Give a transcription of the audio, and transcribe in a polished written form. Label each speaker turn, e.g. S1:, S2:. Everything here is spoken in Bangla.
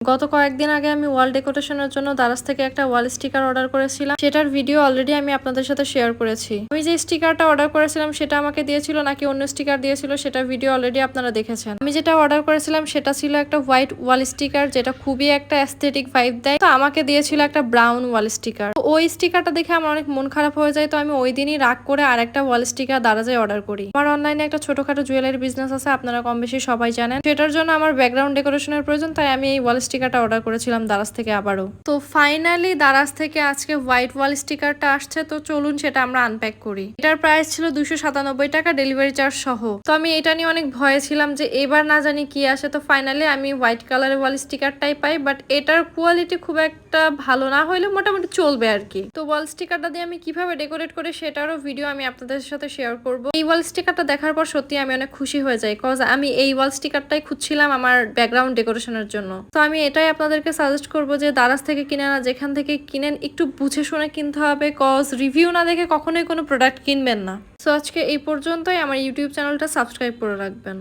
S1: গত কয়েকদিন আগে আমি ওয়াল ডেকোরেশনের জন্য দারাজ থেকে একটা ওয়াল স্টিকার অর্ডার করেছিলাম। সেটার ভিডিও অলরেডি আমি আপনাদের সাথে শেয়ার করেছি। আমি যে স্টিকারটা অর্ডার করেছিলাম সেটা আমাকে দিয়েছিল নাকি অন্য স্টিকার দিয়েছিল সেটা ভিডিও অলরেডি আপনারা দেখেছেন। আমি যেটা অর্ডার করেছিলাম সেটা ছিল একটা হোয়াইট ওয়াল স্টিকার, যেটা খুবই একটা অ্যাস্থেটিক ভাইব দেয়। তো আমাকে দিয়েছিল একটা ব্রাউন ওয়াল স্টিকার। তো ওই স্টিকারটা দেখে আমার অনেক মন খারাপ হয়ে যায়। তো আমি ওই দিনই রাগ করে আরেকটা ওয়াল স্টিকার দারাজে অর্ডার করি। আমার অনলাইনে একটা ছোটখাটো জুয়েলারি বিজনেস আছে, আপনারা কম বেশি সবাই জানেন। সেটার জন্য আমার ব্যাকগ্রাউন্ড ডেকোরেশনের প্রয়োজন, তাই আমি এই ওয়াল স্টিকারটা অর্ডার করেছিলাম দারাজ থেকে আবারও। তো ফাইনালি দারাজ থেকে আজকে হোয়াইট ওয়াল স্টিকারটা আসছে। তো চলুন সেটা আমরা আনপ্যাক করি। এটার প্রাইস ছিল 297 টাকা ডেলিভারি চার্জ সহ। তো আমি এটা নিয়ে অনেক ভয়ে ছিলাম যে এবার না জানি কি আসে। তো ফাইনালি আমি হোয়াইট কালারের ওয়াল স্টিকারটাই পাই, বাট এটার কোয়ালিটি খুব একটা ভালো না হলে মোটামুটি চলবে আর কি। তো ওয়াল স্টিকারটা দিয়ে আমি কিভাবে ডেকোরেট করি সেটারও ভিডিও আমি আপনাদের সাথে শেয়ার করব। এই ওয়াল স্টিকারটা দেখার পর সত্যি আমি অনেক খুশি হয়ে যাই, কজ আমি এই ওয়াল স্টিকারটাই খুঁজছিলাম আমার ব্যাকগ্রাউন্ড ডেকোরেশনের জন্য। তো আমি এটাই আপনাদেরকে সাজেস্ট করবো যে দারাজ থেকে কিনে না, যেখান থেকে কিনেন একটু বুঝে শুনে কিনতে হবে, কজ রিভিউ না দেখে কখনোই কোনো প্রোডাক্ট কিনবেন না। সো আজকে এই পর্যন্তই। আমার ইউটিউব চ্যানেলটা সাবস্ক্রাইব করে রাখবেন।